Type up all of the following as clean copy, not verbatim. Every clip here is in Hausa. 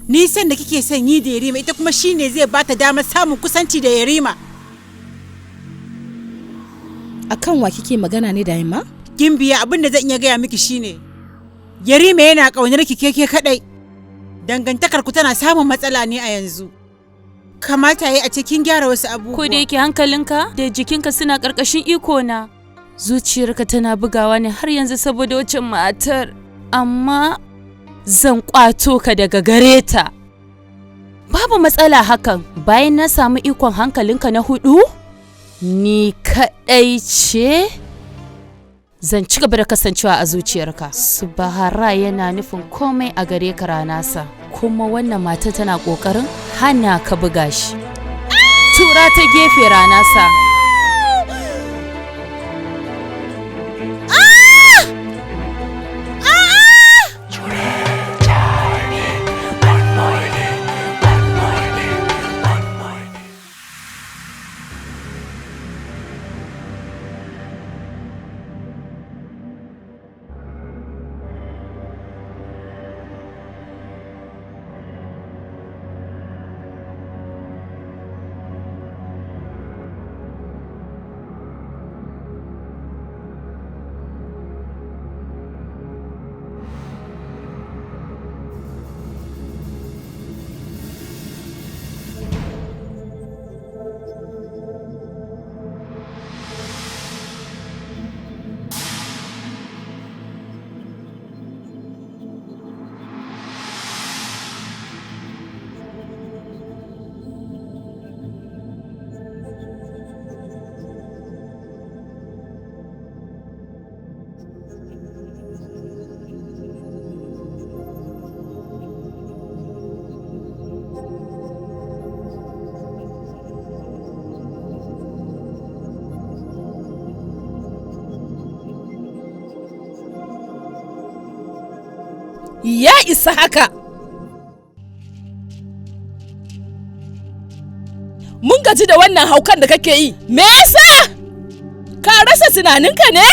Nisan da kike son yi da Yarima ita kuma shine zai bata damar samun kusanci da Yarima. Akan wa kike magana ne da yamma? Gimbiya, abin da zan iya gaya miki shine Yarima yana ƙaunar ki keke kadai. Dangantakar ku tana samun matsala ne a yanzu. Kamata yayi a cikin gyara wasu abubuwa. Ko da yake hankalinka da jikinka suna ƙarƙashin iko na, zuciyarka tana bugawa ne har yanzu saboda wacce matar, amma zan ƙwato ka daga gare ta. Babu matsala hakan. Bayan na samu ikon hankalinka na 4, ni kaɗai ce zan ci gaba da kasancewa a zuciyarka. Subahara yana nufin komai a gare ka ranasa, kuma wannan mata tana ƙoƙarin hana ka buga shi. Tura ta gefe ranasa. Ya isa haka! Mun gaji da wannan haukan da kake yi. Me yasa? Ka rasa tunaninka ne?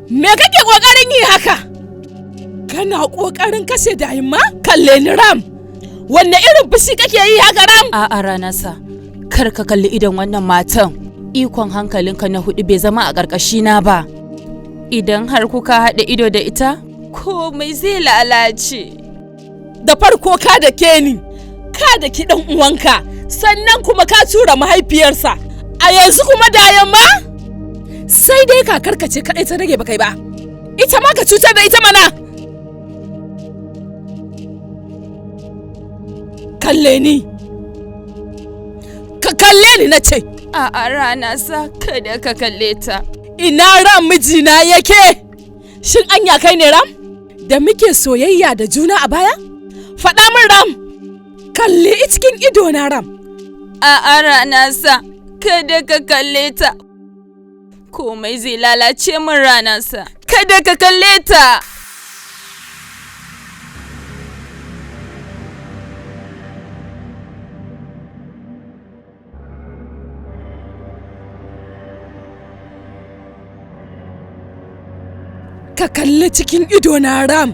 Me kake ƙoƙarin yi haka? Kana ƙoƙarin kashe Dayimma? Kalle ni Ram! Wanne irin fushi kake yi haka Ram? A'a ranasa, kar ka kalli idon wannan matan. Ikon hankalinka na 4 bai zama a ƙarƙashina ba. Idan har kuka haɗa ido da ita, komai zai lalace. Da farko ka da ke ni, ka da ki ɗan uwanka, sannan kuma ka tura mahaifiyarsa. A yanzu kuma da yamma? Sai dai kakarka ce kaɗai ta rage ba kai ba. Ita ma ka cutar da ita mana. Kalle ni. Ka kalle ni na ce. A'a ranasa, kada ka kalle ta. Ina Ram mijina yake? Shin anya kai ne Ram? Da muke soyayya da juna a baya? Faɗa min Ram. Kalle cikin ido na Ram. A'a ranasa, kada ka kalle ta. Komai zai lalace min ranasa. Kada ka kalle ta. Ka kalli cikin ido na Ram.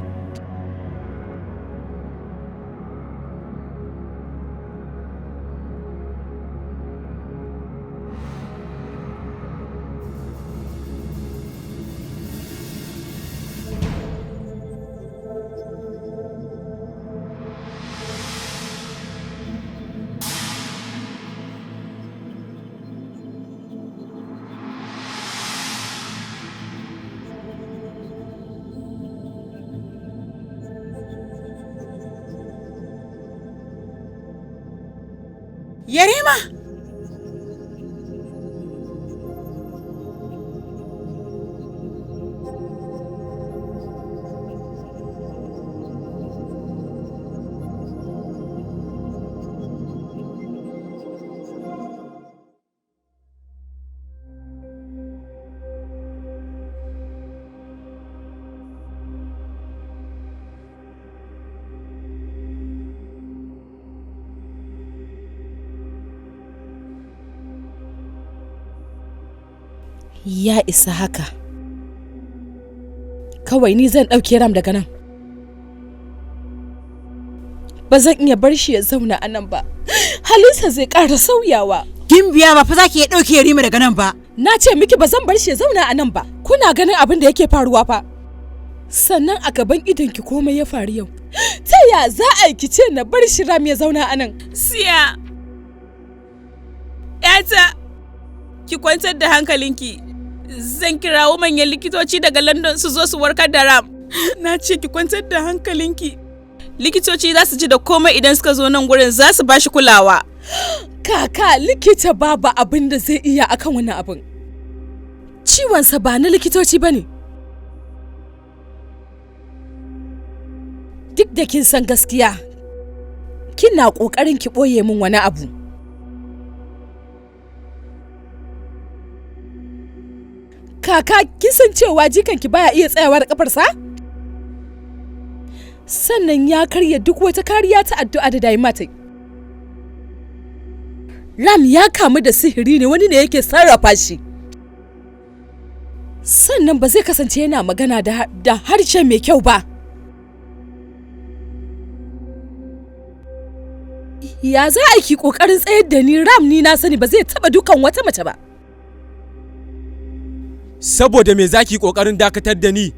Yarima! Ya isa haka. Kawai ni zan ɗauke Ram daga nan. Ba zan iya bar shi ya zauna a nan ba. Halinsa zai ƙara sauyawa. Gimbiya ba fa za ki iya ɗauke Yarima daga nan ba. Na ce miki ba zan bar shi ya zauna a nan ba. Kuna ganin abin da yake faruwa fa. Sannan a gaban idonki komai ya faru yau. Ta ya za a yi kice na bar shi Ram ya zauna a nan? Siya. Yata, ki kwantar da hankalinki. Zan kirawo manyan likitoci daga London su zo su warkar da Ram. Na ce ki kwantar da hankalinki. Likitoci za su ji da komai idan suka zo nan gurin za su ba shi kulawa. Kaka, likita babu abin da zai iya akan wannan abin. Ciwonsa ba na likitoci ba ne. Duk da kin san gaskiya, kina ƙoƙarin ki ɓoye min wani abu. Kaka, kin san cewa jikanki baya iya tsayawa da ƙafarsa? Sannan ya karya duk wata kariya ta addu'a da dai mata. Ram ya kamu da sihiri ne, wani ne yake sarrafa shi. Sannan ba zai kasance yana magana da harshe mai kyau ba. Ya za a ki ƙoƙarin tsayar da ni? Ram ni na sani ba zai taɓa dukan wata mace ba. Saboda me zaki ƙoƙarin dakatar da ni?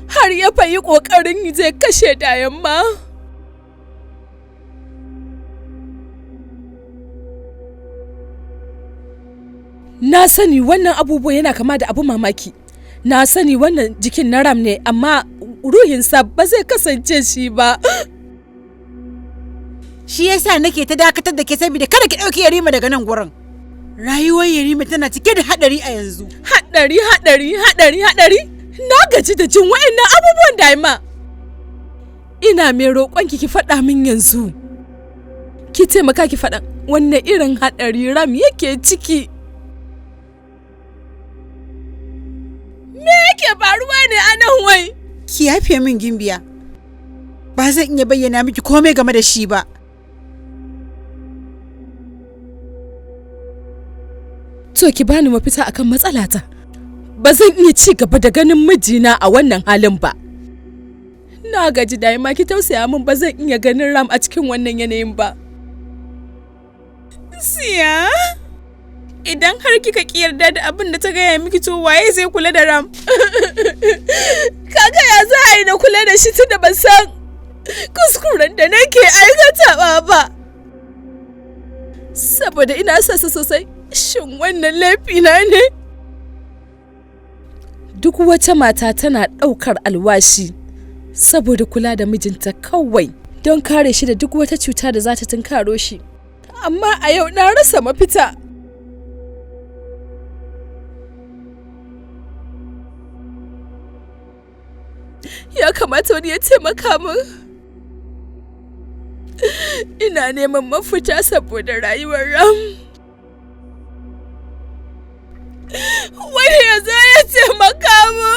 Har ya fayi ƙoƙarin zai kashe dayan ma. Na sani wannan abubuwa yana kama da abin mamaki. Na sani wannan jikin na Ram ne, amma ruhinsa ba zai kasance shi ba. Shi yasa nake ta dakatar da ke saboda kada ki ɗauki Yarima daga nan gurin. Rayuwar Yarima tana cike da haɗari a yanzu. Haɗari. Na gaji da jin wa'annan abubuwan Daima. Ina mai roƙonki ki faɗa min yanzu. Ki taimaka ki faɗa wanne irin haɗari Ram yake ciki. Me yake faruwa ne a nan wai? Ki yafe min Gimbiya. Ba zan iya bayyana miki komai game da shi ba. To ki bani mafita akan matsalata. Ba zan iya ci gaba da ganin mijina a wannan halin ba. Na gaji Daima, ki tausaya min, ba zan iya ganin Ram a cikin wannan yanayin ba. Siya, idan har kika ki yarda da abin da ta gaya miki, to waye zai kula da Ram? Kaka, ya za a yi na kula da shi tunda ban san kuskuren da nake aikatawa ba. Saboda ina son sa sosai. Shin wannan laifina ne? Duk wata mata tana ɗaukar alwashi saboda kula da mijinta kawai don kare shi da duk wata cuta da za ta tunkaro shi. Amma a yau na rasa mafita. Ya kamata wani ya taimaka min. Ina neman mafita saboda rayuwar Ram. Wani ya zo ya taimaka mu.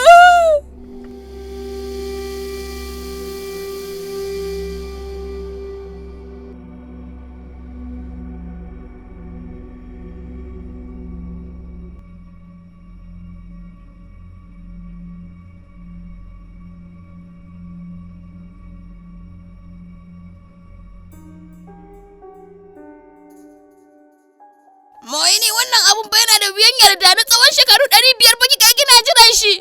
Moyini, wannan abun bai yana da wuyan yarda na tsawon shekaru 500 ba kika gina jiran shi.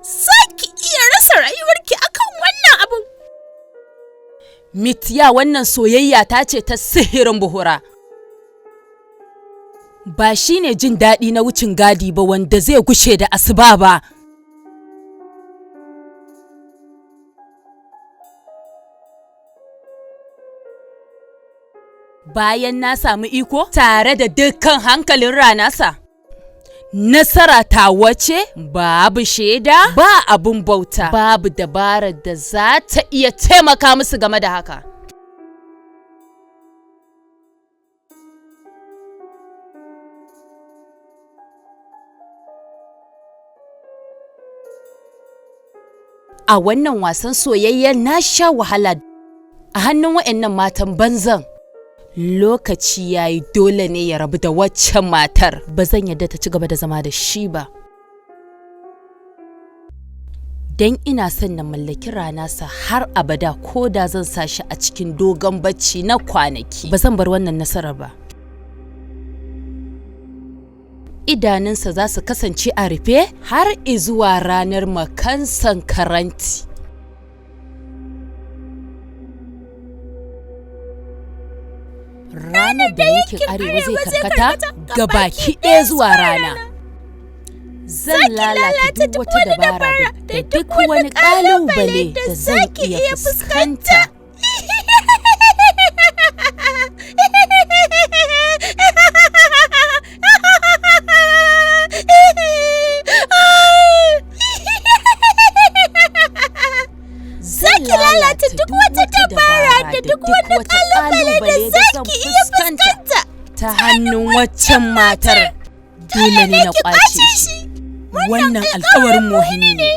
Saki iya rasa rayuwarki akan wannan abun. Mitya, wannan soyayya ta ce ta sihirin buhura. Ba shi ne jin daɗi na wucin gadi ba wanda zai gushe da asuba ba. Bayan na samu iko tare da dukkan hankalin ranasa, nasara ta wace babu shaida, ba abun bauta, babu dabarar da za ta iya taimaka musu game da haka. A wannan wasan soyayyar na sha wahala a hannun waɗannan matan banzan. lokaci yayi dole ne ya rabu da waccan matar. Ba zan yadda ta ci gaba da zama da shi ba. Dan ina son na mallaki ranasa har abada ko da zan sa shi a cikin dogon bacci na kwanaki. Ba zan bar wannan nasarar ba. Idanunsa za su kasance a rufe har izuwa ranar makansan karanti. Ranar da yankin arewa zai karkata ga baki ɗaya zuwa rana. Zan lalata duk wata dabara da duk wani ƙalubale da zan iya fuskanta. Zan lalata duk wata dabara da duk wani ƙalubale da zan iya fuskanta ta hannun waccan matar. Dole ne na ƙwace shi. Wannan alƙawarin Mohini ne.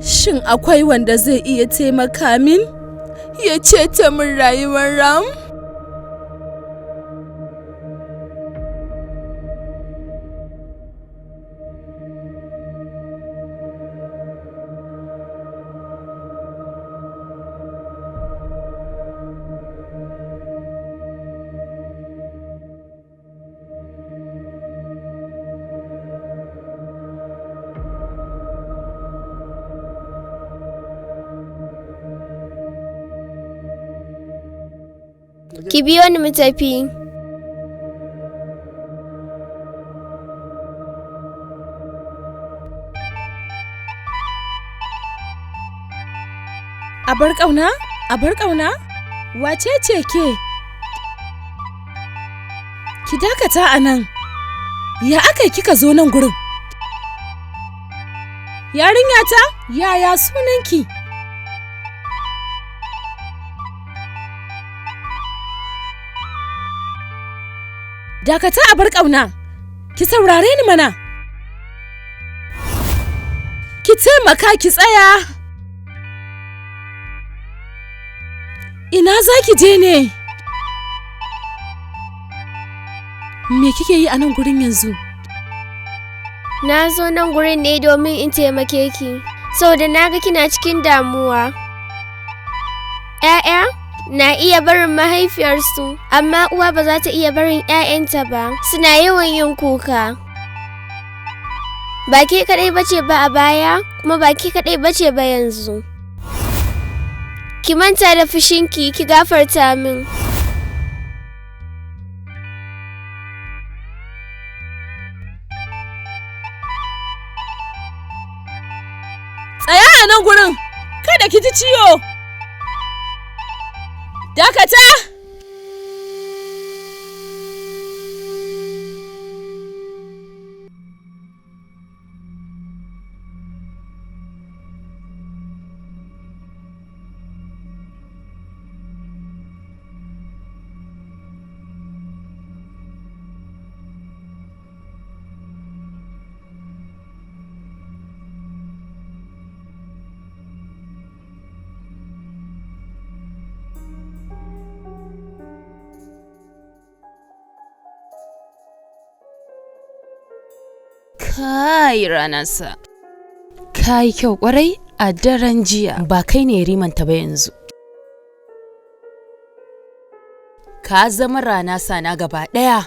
Shin akwai wanda zai iya taimaka min? Ya ceta min rayuwar Ram? Ki biyo ni mu tafi. Abar ƙauna? Wace ce ke? Ki dakata a nan. Ya aka kika zo nan gurin? Yarinyata, yaya sunanki? Dakata abar ƙauna, ki saurare ni mana. Ki taimaka ki tsaya. Ina za ki je ne? Me kike yi a nan gurin yanzu? Na zo nan gurin ne domin in taimake ki, saboda na ga kina cikin damuwa. 'Ya'ya na iya barin mahaifiyarsu, amma uwa ba za ta iya barin 'ya'yanta ba. Suna yawan yin kuka. Ba ke kaɗai bace ba a baya, kuma ba ke kaɗai bace ba yanzu. Ki manta da fushinki, ki gafarta min. Tsaya a nan gurin, kada ki ji ciwo. Dakata! Kai ranasa. Kai kyau kwarai a daren jiya. Ba kai ne rimanta ba yanzu. Ka zama ranasa na gaba ɗaya.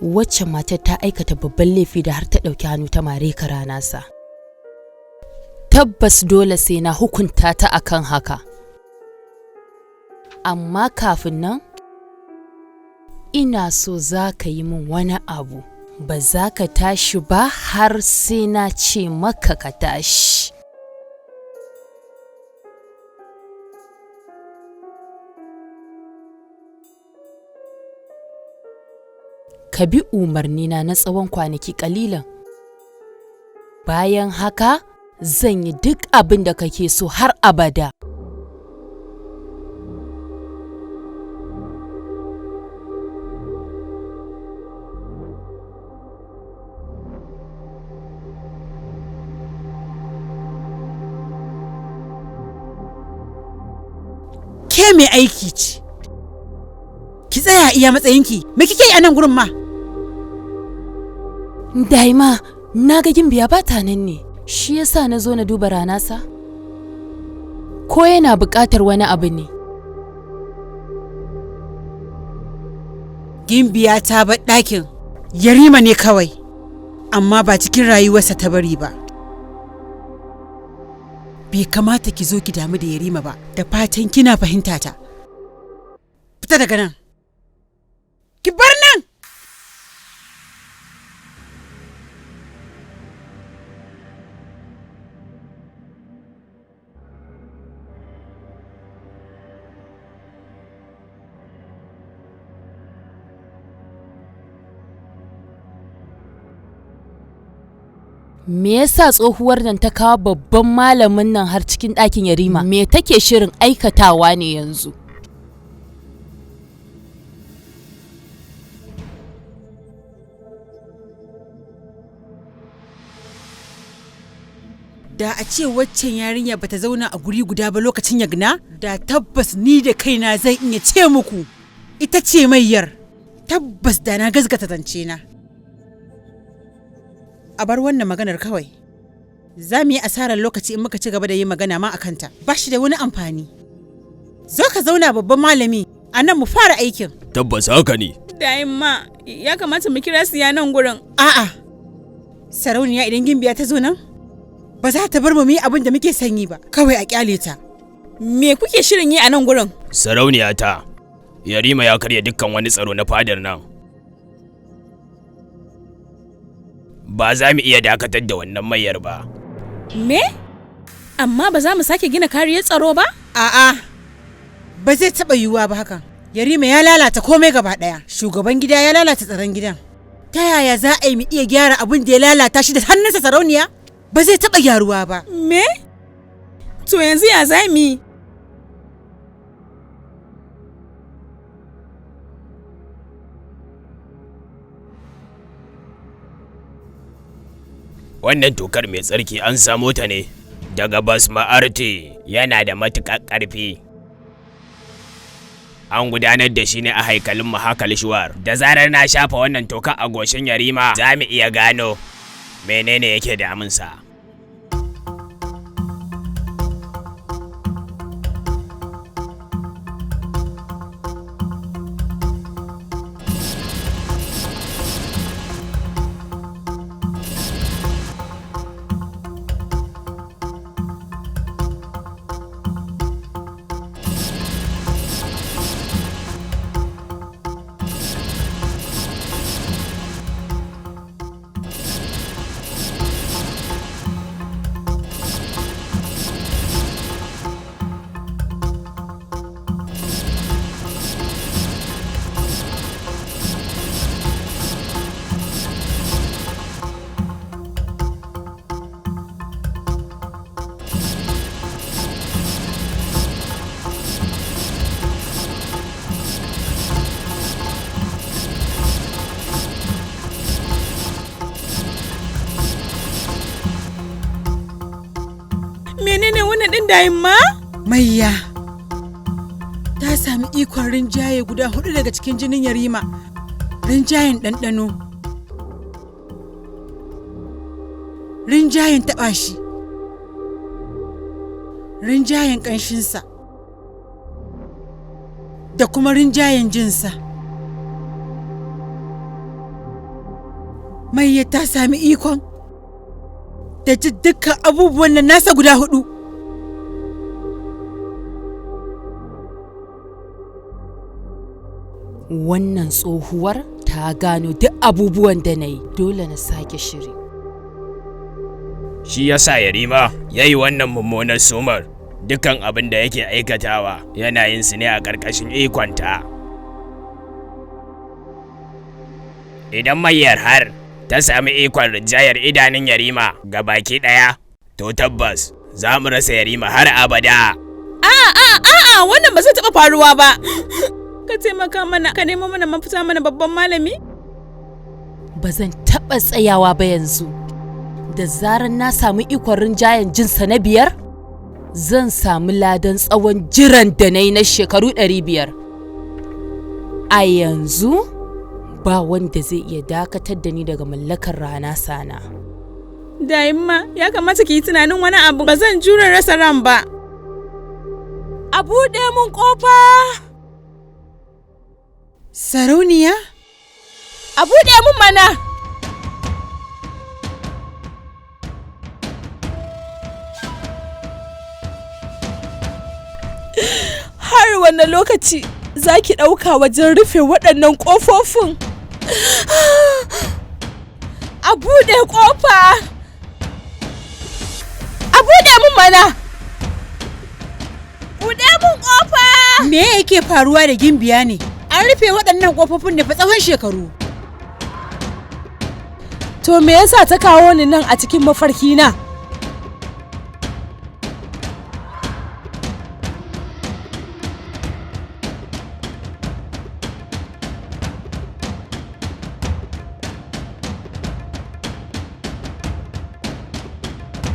Wacce matar ta aikata babban laifi da har ta ɗauki hannu ta mare ka ranasa. Tabbas dole sai na hukunta ta akan haka. Amma kafin nan, ina so za ka yi min wani abu. Ba za ka tashi ba har sai na ce maka ka tashi. Ka bi umarnina na tsawon kwanaki ƙalilan. Bayan haka, zan yi duk abin da kake so har abada. Ke mai aiki ce. Ki tsaya iya matsayinki. Me kike yi a nan gurin ma? Daima, na ga Gimbiya ba ta nan ne. Shi yasa na zo na duba ranasa? Ko yana buƙatar wani abu ne? Gimbiya ta bar ɗakin. Yarima ne kawai. Amma ba cikin rayuwarsa ta bari ba. Bai kamata ki zo ki damu da Yarima ba. Da fatan kina fahimta ta. Fita daga nan. Ki bar nan! Me yasa tsohuwar nan ta kawo babban malamin nan har cikin ɗakin Yarima? Me take shirin aikatawa ne yanzu? Da a ce waccan yarinya bata zauna a guri guda ba lokacin yagna, da tabbas ni da kaina zan iya ce muku ita ce mayyar. Tabbas da na gazgata zance na. A bar wannan maganar kawai. Za mu yi asarar lokaci in muka ci gaba da yin magana ma a kanta. Ba shi da wani amfani. Zo ka zauna babban malami, a nan mu fara aikin. Tabbas haka ne. Daima, ya kamata mu kira su nan gurin. A'a. Sarauniya idan Gimbiya ta zo nan, ba za ta bar mu yi abin da muke sanyi ba. Kawai a kyale ta. Me kuke shirin yi a nan gurin? Sarauniya ta, Yarima ya karya dukkan wani tsaro na fadar nan. Ba za mu iya dakatar da wannan mayar ba. Me? Amma ba za mu sake gina kariyar tsaro ba? A'a. Ba zai taɓa yiwuwa ba hakan. Yarima ya lalata komai gaba ɗaya. Shugaban gida ya lalata tsaron gidan. Ta yaya za a yi mu iya gyara abin da ya lalata shi da hannunsa sarauniya? Ba zai taɓa gyaruwa ba. Me? To yanzu ya za mu yi? Wannan tokar mai tsarki an samo ta ne daga basma'arti, yana da matuƙar ƙarfi. An gudanar da shi ne a haikalin Mahakalishwar. Da zarar na shafa wannan toka a goshin Yarima, za mu iya gano menene yake damunsa. Menene wannan ɗin Daima? Mayya ta sami ikon rinjaye guda 4 daga cikin jinin Yarima. Rinjayen ɗanɗano, rinjayen taɓa shi, rinjayen ƙanshinsa, da kuma rinjayen jinsa. Mayya ta sami ikon da ji dukkan abubuwan nan nasa guda 4. Wannan tsohuwar ta gano duk abubuwan da na yi. Dole na sake shiri. Shi yasa Yarima ya yi wannan mummunar sumar. Dukkan abin da yake aikatawa yana yin su ne a ƙarƙashin ikonta. Idan mayyar har ta sami ikon rinjayar idanun yarima ga baki ɗaya, to tabbas za mu rasa yarima har abada. A'a, wannan ba zai taɓa faruwa ba. Ka taimaka mana, ka nemo mana mafita mana babban malami. Ba zan taɓa tsayawa ba yanzu. Da zarar na samu ikon rinjayen jinsa na 5, zan samu ladan tsawon jiran da na yi na shekaru 500. A yanzu ba wanda zai iya dakatar da ni daga mallakar rana sana. Dayimma, ya kamata ki yi tunanin wani abu. Ba zan jure rasa ran ba. A buɗe mun ƙofa! Sarauniya? A buɗe mun mana! Har wanne lokaci za ki ɗauka wajen rufe waɗannan ƙofofin? A buɗe ƙofa! A buɗe mun mana! Buɗe mun ƙofa! Me yake faruwa da Gimbiya ne? An rufe waɗannan ƙofofin ne fa tsawon shekaru. To me yasa ta kawo ni nan a cikin mafarki na?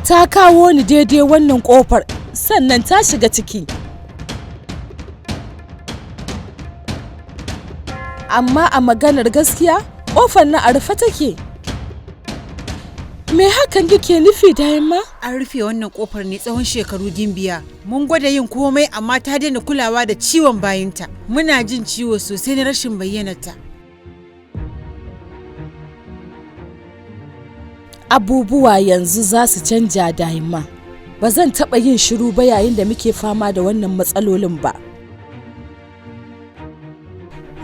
Ta kawo ni daidai wannan ƙofar, sannan ta shiga ciki. Amma a maganar gaskiya, ƙofar na a rufe take. Me hakan yake nufi Dayimma? An rufe wannan ƙofar ne tsawon shekaru Gimbiya. Mun gwada yin komai amma ta daina kulawa da ciwon bayinta. Muna jin ciwo sosai na rashin bayyanarta. Abubuwa yanzu za su canja Dayimma. Ba zan taɓa yin shiru ba yayin da muke fama da wannan matsalolin ba.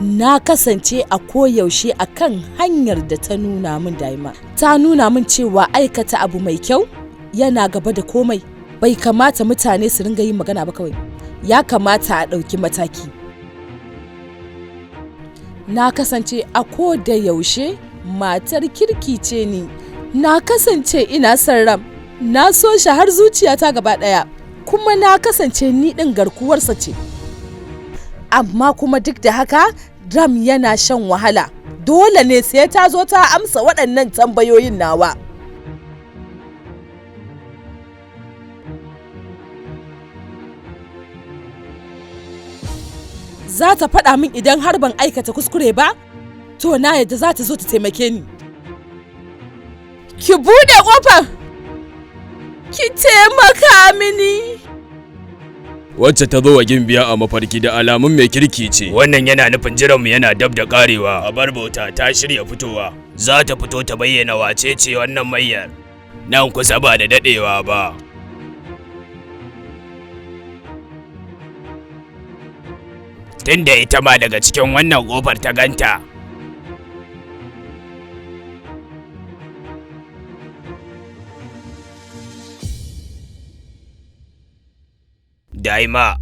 Na kasance a koyaushe a kan hanyar da ta nuna min Dayimma. Ta nuna min cewa aikata abu mai kyau yana gaba da komai. Bai kamata mutane su ringa yin magana ba kawai. Ya kamata a ɗauki mataki. Na kasance a ko da yaushe matar kirki ce ni. Na kasance ina son Ram, na so shi har zuciyata gaba ɗaya, kuma na kasance ni ɗin garkuwarsa ce. Amma kuma duk da haka, Ram yana shan wahala. Dole ne sai ta zo ta amsa waɗannan tambayoyin nawa. Za ta faɗa min idan har ban aikata kuskure ba, to na yadda za ta zo ta taimake ni. Ki buɗe ƙofar! Ki taimaka mini! Wacce ta zo wa Gimbiya a mafarki da alamun mai kirki ce. Wannan yana nufin jiranmu yana dab da ƙarewa. A barbauta ta shirya fitowa. Za ta fito ta bayyana wace ce wannan mayyar. Nan kusa ba da daɗewa ba. Tunda ita ma daga cikin wannan ƙofar ta ganta. Dayimma,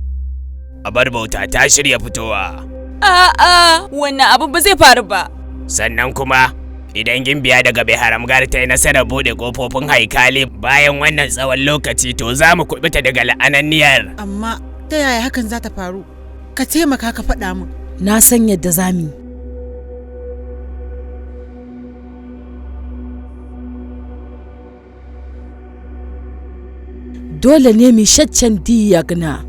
abar bauta ta shirya fitowa. A'a, wannan abu ba zai faru ba. Sannan kuma, idan Gimbiya daga bai haramgar ta yi nasarar buɗe ƙofofin haikali bayan wannan tsawon lokaci, to za mu kuɓuta daga la'ananniyar. Amma ta yaya hakan za ta faru? Ka taimaka ka faɗa min. Na san yadda za mu yi. Dole ne mu shaccen diyagna.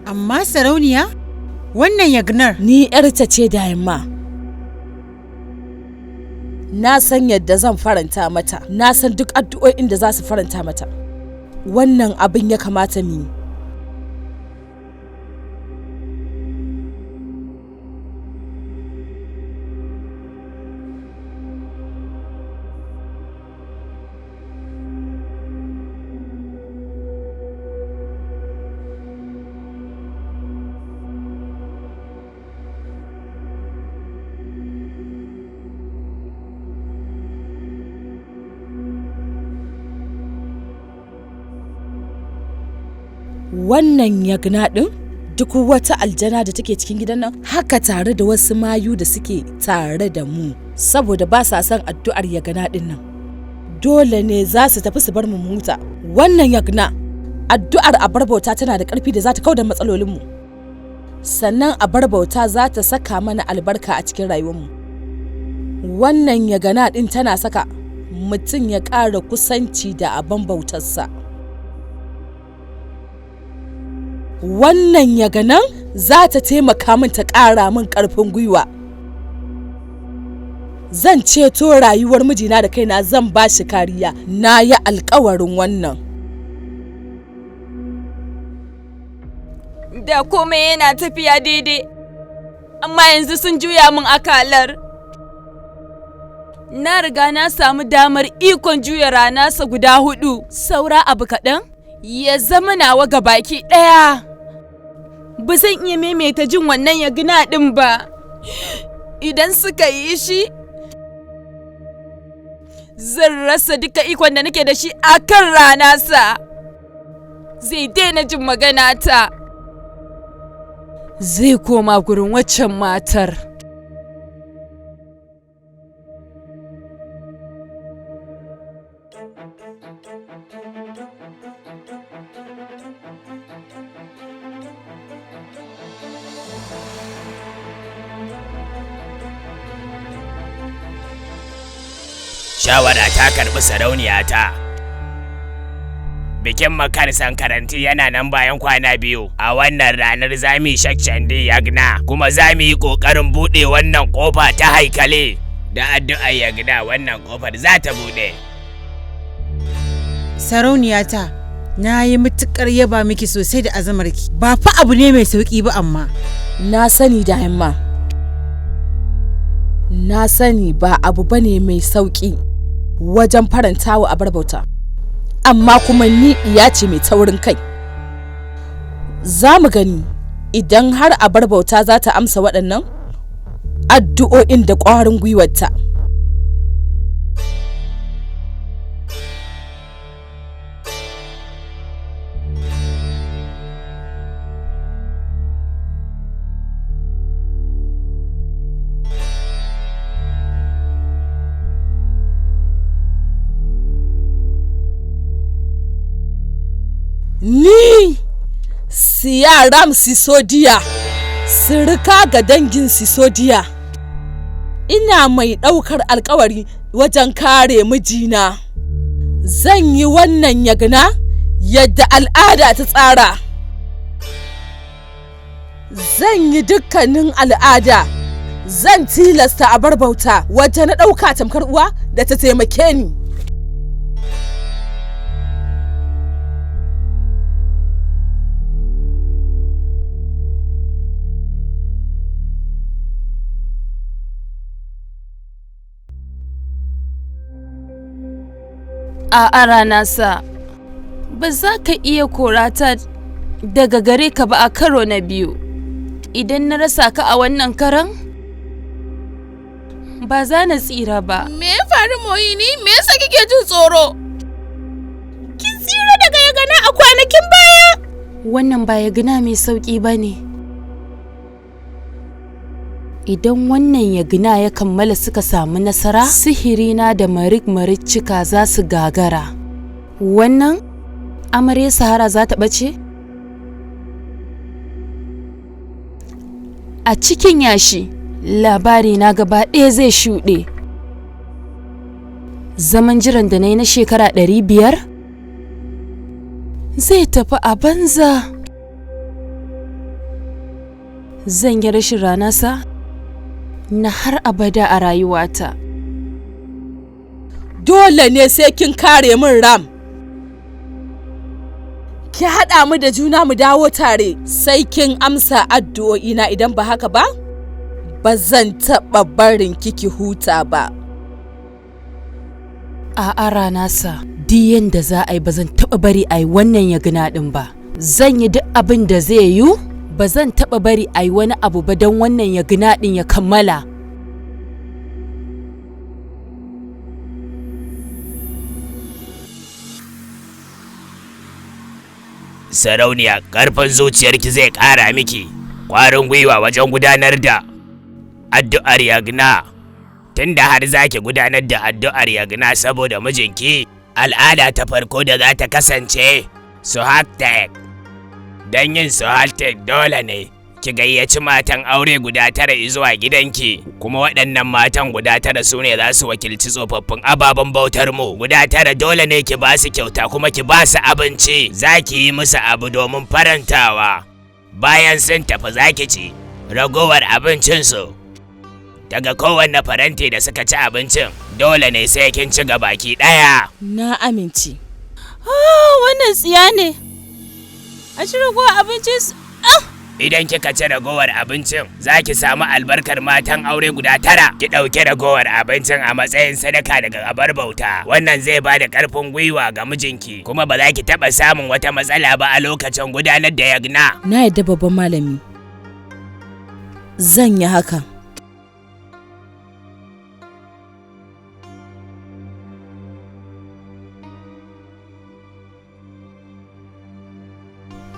Amma sarauniya, wannan yagnar. Ni 'yarta ce Dayimma. Na san yadda zan faranta mata. Na san duk addu'o'in da za su faranta mata. Wannan abin ya kamata mu yi. wannan yagna ɗin duk wata aljana da take cikin gidan nan haka tare da wasu mayu da suke tare da mu saboda ba sa son addu'ar yagna ɗin nan. Dole ne za su tafi su bar mu huta. Wannan yagna addu'ar abar bauta tana da ƙarfi da za ta kauda matsalolinmu. Sannan abar bauta za ta saka mana albarka a cikin rayuwarmu. Wannan yagana ɗin tana saka mutum ya ƙara kusanci da abin bautarsa. Wannan yaganan za ta taimaka min ta ƙara min ƙarfin gwiwa. Zan ceto rayuwar mijina da kaina, zan ba shi kariya. Na yi alƙawarin wannan. Da komai yana tafiya daidai, amma yanzu sun juya min akalar. Na riga na samu damar ikon juya ranarsa guda 4, saura abu kaɗan ya zama nawa gabaki ɗaya. Ba zan iya maimaita jin wannan yagna ɗin ba. Idan suka yi shi, zan rasa duka ikon da nake da shi a kan ranarsa. Zai daina jin maganata. Zai koma gurin waccan matar. Shawara ta karɓi sarauniya ta. Bikin makar sankaranti yana nan bayan kwana 2. A wannan ranar za mu yi shakshandi yagna, kuma za mu yi ƙoƙarin buɗe wannan ƙofa ta haikale. Da addu'ar yagna wannan ƙofar za ta buɗe. Sarauniyata, na yi matuƙar yaba miki sosai da azamarki. Ba fa abu ne mai sauƙi ba amma. Na sani da yamma. Na sani ba abu bane mai sauƙi wajen farantawa abar bauta. Amma kuma ni iya ce mai taurin kai. Za mu gani idan har abar bauta za ta amsa waɗannan addu'o'in da ƙwarin gwiwarta. Ni Siyaram Sisodiya, sirika ga dangin Sisodiya, ina mai ɗaukar alkawari wajen kare mijina. Zan yi wannan yagna yadda al'ada ta tsara. Zan yi dukkanin al'ada. Zan tilasta abar bauta wacce na ɗauka tamkar uwa da ta taimake ni. A'a ranasa, ba za ka iya korata daga gare ka ba a karo na 2. Idan na rasa ka a wannan karan, ba za na tsira ba. Me ya faru Moyini? Me yasa kike jin tsoro? Kin tsira daga yagana a kwanakin baya? Wannan ba yagana mai sauƙi ba ne. Idan wannan yagna ya kammala suka samu nasara, sihirina da maricika za su gagara. Wannan amarya Sahara za ta ɓace? A cikin yashi, labari na gaba ɗaya zai shuɗe. Zaman jiran da na yi na shekara 500 zai tafi a banza. Zan yi rashin ranasa na har abada a rayuwata. Dole ne sai kin kare min Ram. Ki haɗa mu da juna mu dawo tare, sai kin amsa addu'o'ina, idan ba haka ba, ba zan taɓa barin ki huta ba. A'a ranasa, duk yanda za a yi ba zan taɓa bari a yi wannan yagna ɗin ba. Zan yi duk abin da zai yi. Ba zan taɓa bari a yi wani abu ba don wannan yagna ɗin ya kammala. Sarauniya, ƙarfin zuciyarki zai ƙara miki ƙwarin gwiwa wajen gudanar da addu'ar yagna. Tunda har zaki gudanar da addu'ar yagna saboda mijinki, al'ada ta farko da za ta kasance suhaktek. Don yin suhaktek dole ne ki gayyaci matan aure guda 9 zuwa gidanki, kuma waɗannan matan guda 9 su ne za su wakilci tsofaffin ababen bautar mu guda 9. Dole ne ki ba su kyauta kuma ki ba su abinci. Za ki yi musu abu domin farantawa. Bayan sun tafi za ki ci ragowar abincinsu daga kowanne faranti da suka ci abincin. Dole ne sai kin ci gabaki ɗaya. Na amince. Wannan tsiya ne. A ci ragowar abincinsu. Idan kika ci ragowar abincin, za ki samu albarkar matan aure guda 9. Ki ɗauki ragowar abincin a matsayin sadaka daga abar bauta. Wannan zai ba da ƙarfin gwiwa ga mijinki, kuma ba za ki taɓa samun wata matsala ba a lokacin gudanar da yagna. Na yadda babban malami. Zan yi haka.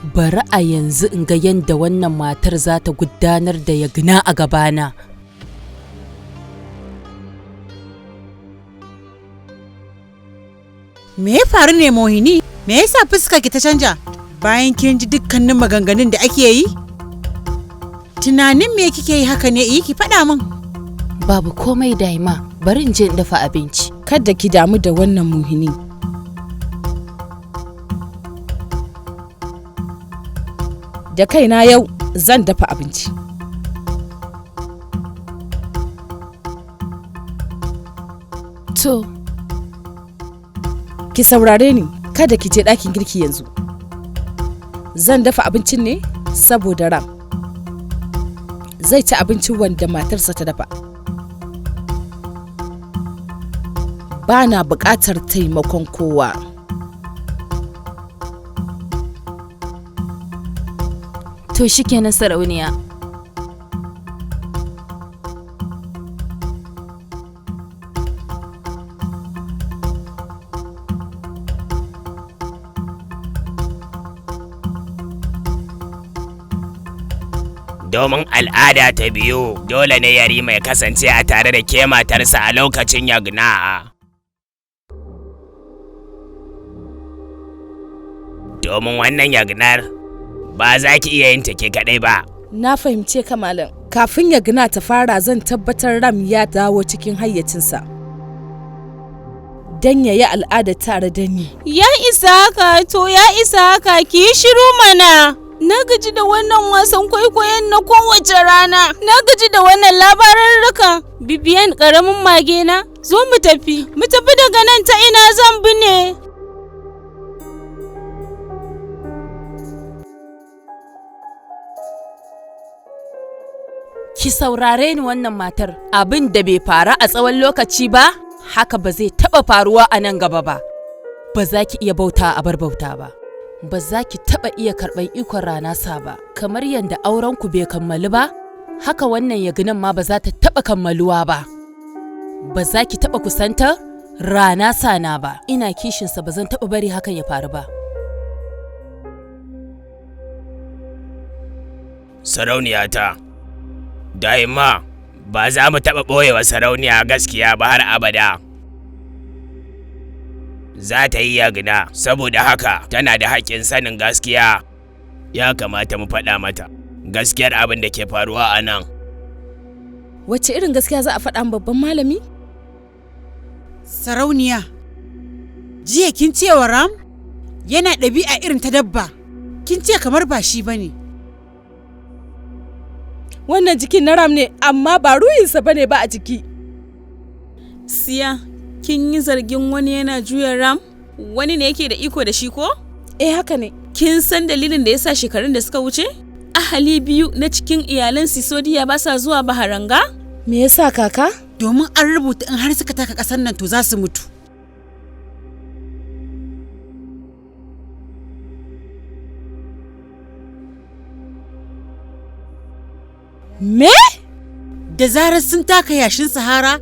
Bari a yanzu in ga yadda wannan matar za ta gudanar da yagna a gabana. Me ya faru ne Mohini? Me yasa fuska ki ta canja bayan kin ji dukkanin maganganun da ake yi? Tunanin me kike yi haka ne? Ki faɗa min. Babu komai daima, bari in je in dafa abinci. Kada ki damu da wannan Mohini. Da kaina yau zan dafa abinci. To, ki saurare ni, kada ki je ɗakin girki yanzu. Zan dafa abincin ne saboda Ram. Zai ci abincin wanda matarsa ta dafa. Ba na buƙatar taimakon kowa. to shikenan sarauniya. Domin al'ada ta biyu, dole ne Yarima ya kasance a tare da ke matarsa a lokacin yagna. Domin wannan yagnar ba za ki iya yin ta ke kaɗai ba. Na fahimce ka malam. Kafin yagna ta fara zan tabbatar Ram ya dawo cikin hayyacinsa. Dan ya yi al'ada tare da ni. Ya isa haka, to ya isa haka, ki yi shiru mana. Na gaji da wannan wasan kwaikwayon na kowace rana. Na gaji da wannan labararrukan. Bibiyan ƙaramin mage na, zo mu tafi. Mu tafi daga nan, ta ina zan bi ne? Ki saurare ni wannan matar. Abin da bai faru a tsawon lokaci ba, haka ba zai taɓa faruwa a nan gaba ba. Ba za ki iya bauta a bar bauta ba. Ba za ki taɓa iya karɓar ikon rana sa ba. Kamar yadda aurenku bai kammalu ba, haka wannan yaginin ma ba za ta taɓa kammaluwa ba. Ba za ki taɓa kusantar rana sana ba. Ina kishinsa, ba zan taɓa bari hakan ya faru ba. Sarauniyata, daima ba za mu taɓa ɓoyewa sarauniya gaskiya ba har abada. Za ta yi yagna, saboda haka tana da haƙƙin sanin gaskiya. Ya kamata mu faɗa mata gaskiyar abin da ke faruwa a nan. Wace irin gaskiya za a faɗa babban malami? Sarauniya, jiya kin ce wa Ram yana ɗabi'a irin ta dabba. Kin ce kamar ba shi ba ne. Wannan jikin na Ram ne, amma ba ruhinsa ba ne ba a jiki. Siya, kin yi zargin wani yana juya Ram? Wani ne yake da iko da shi ko? Haka ne. Kin san dalilin da yasa shekarun da suka wuce? Ahali biyu na cikin iyalan Sisodiya ba sa zuwa Baharanga? Me yasa kaka? Domin an rubuta in har suka taka ƙasar nan to za su mutu. Me? Da zarar sun taka yashin Sahara,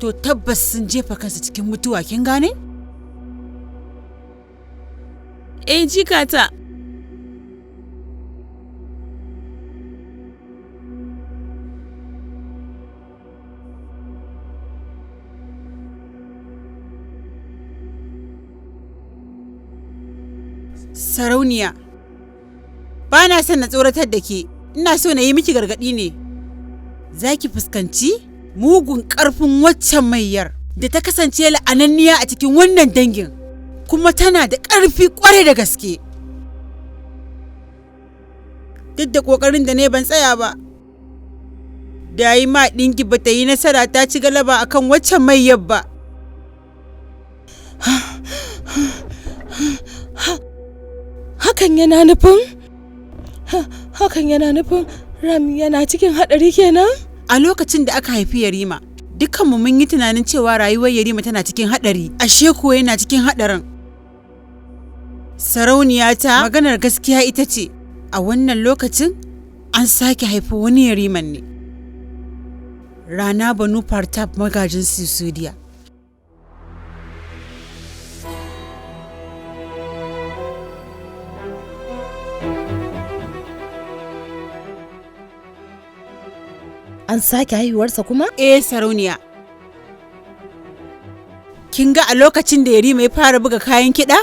to tabbas sun jefa kansu cikin mutuwa, kin gane? Jikata, Sarauniya, ba na son na tsoratar da ke, ina so na yi miki gargaɗi ne. Za ki fuskanci mugun ƙarfin waccan mayyar da ta kasance la'ananniya a cikin wannan dangin, kuma tana da ƙarfi ƙwarai da gaske. Duk da ƙoƙarin da ne ban tsaya ba, da yi ma ɗinki ba ta yi nasara ta ci galaba akan waccan mayyar ba. Hakan yana nufin Ram yana cikin haɗari kenan? A lokacin da aka haifi Yarima, dukkanmu mun yi tunanin cewa rayuwar Yarima tana cikin haɗari, ashe kuwa yana cikin haɗarin. Sarauniya ta maganar gaskiya ita ce, a wannan lokacin an sake haifi wani Yariman ne. Rana Banu Partab magajin Sisudiya. An sake haihuwarsa kuma? Sarauniya. Kin ga a lokacin da Yarima ya fara buga kayan kiɗa?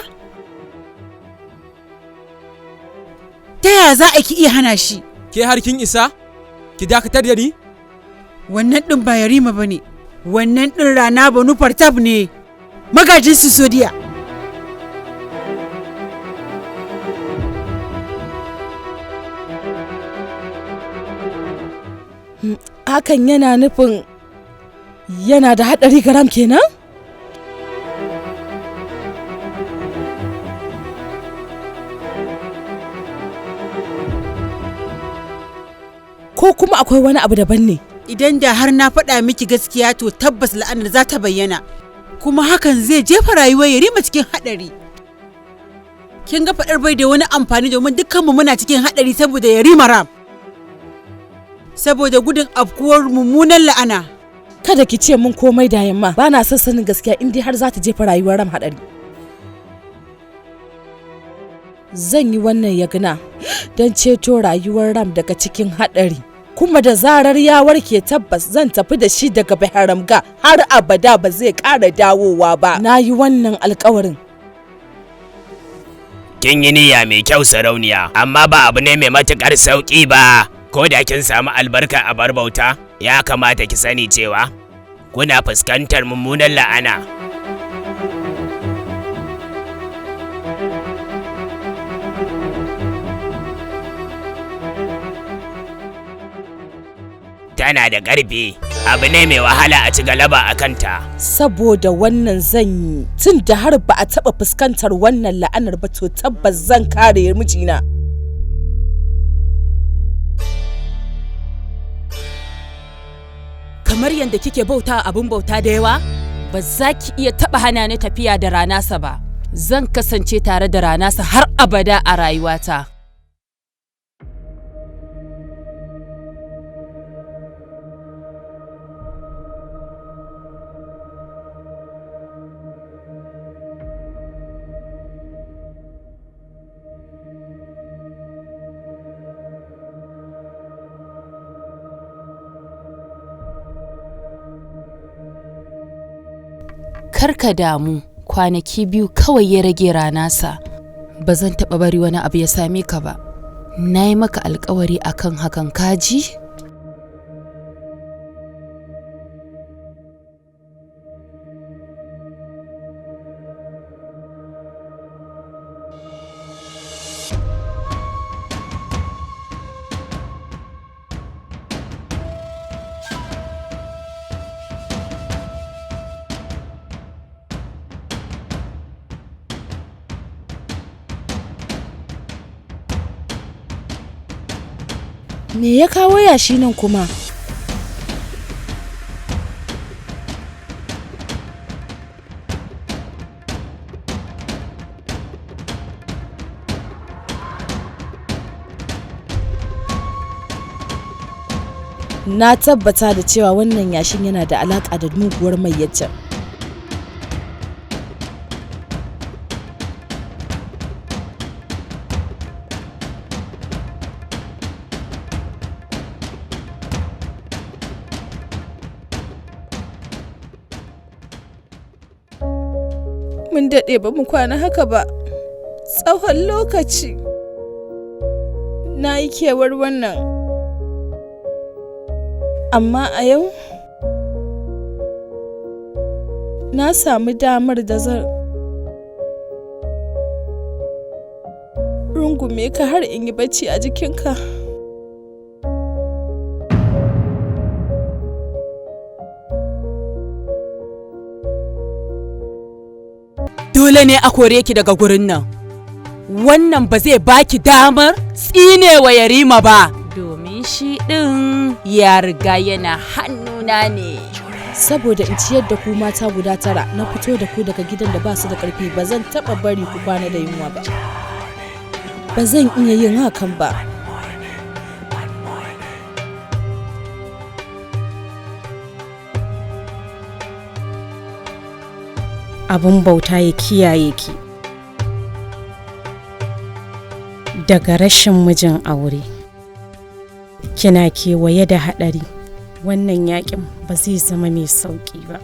Ta yaya za a ki iya hana shi? Ke har kin isa? Ki dakatar da ni? Wannan ɗin ba Yarima ba ne, wannan ɗin Rana Banu Partab ne, magajin Sisodiya. Hakan yana nufin yana da haɗari ga Ram kenan? Ko kuma akwai wani abu daban ne? Idan da har na faɗa miki gaskiya to tabbas la'anar za ta bayyana, kuma hakan zai jefa rayuwar Yarima cikin haɗari. Kin ga faɗar bai da wani amfani domin dukkanmu muna cikin haɗari saboda Yarima Ram. Saboda gudun afkuwar mummunan la'ana. Kada ki ce mun komai da yamma, ba na son sanin gaskiya in dai har za ta jefa rayuwar Ram haɗari. Zan yi wannan yagna don ceto rayuwar Ram daga cikin haɗari. Kuma da zarar ya warke tabbas zan tafi da shi daga Baharamga har abada ba zai ƙara dawowa ba. Na yi wannan alƙawarin. Kin yi niyya mai kyau sarauniya, amma ba abu ne mai matuƙar sauƙi ba. Ko da kin samu albarka a bar bauta, ya kamata ki sani cewa kuna fuskantar mummunan la'ana. Tana da ƙarfi, abu ne mai wahala a ci galaba a kanta. Saboda wannan zan yi, tun da har ba a taɓa fuskantar wannan la'anar ba to tabbas zan kare mijina. Kamar yadda kike bauta abin bauta da yawa, ba za ki iya taɓa hana ni tafiya da Ranasa ba. Zan kasance tare da Ranasa har abada a rayuwata. Karka damu, kwanaki 2 kawai ya rage Ranasa. Ba zan taɓa bari wani abu ya same ka ba. Na yi maka alkawari akan hakan, kaji? Me ya kawo yashi nan kuma? Na tabbata da cewa wannan yashin yana da alaƙa da muguwar mayyacin. Mun daɗe ba mu kwana haka ba. tsawon lokaci na yi kewar wannan, amma a yau na samu damar da zan rungume ka har in yi bacci a jikinka. Dole ne a kore ki daga gurin nan. Wannan ba zai baki damar tsinewa Yarima ba, domin shi ɗin ya riga yana hannuna ne. Saboda in ciyar da ku mata guda 9 na fito da ku daga gidan da ba su da ƙarfi, ba zan taɓa bari ku kwana da yunwa ba. Ba zan iya yin hakan ba. Abin bauta ya kiyaye ki daga rashin mijin aure. Kina kewaye da haɗari. Wannan yakin ba zai zama mai sauƙi ba.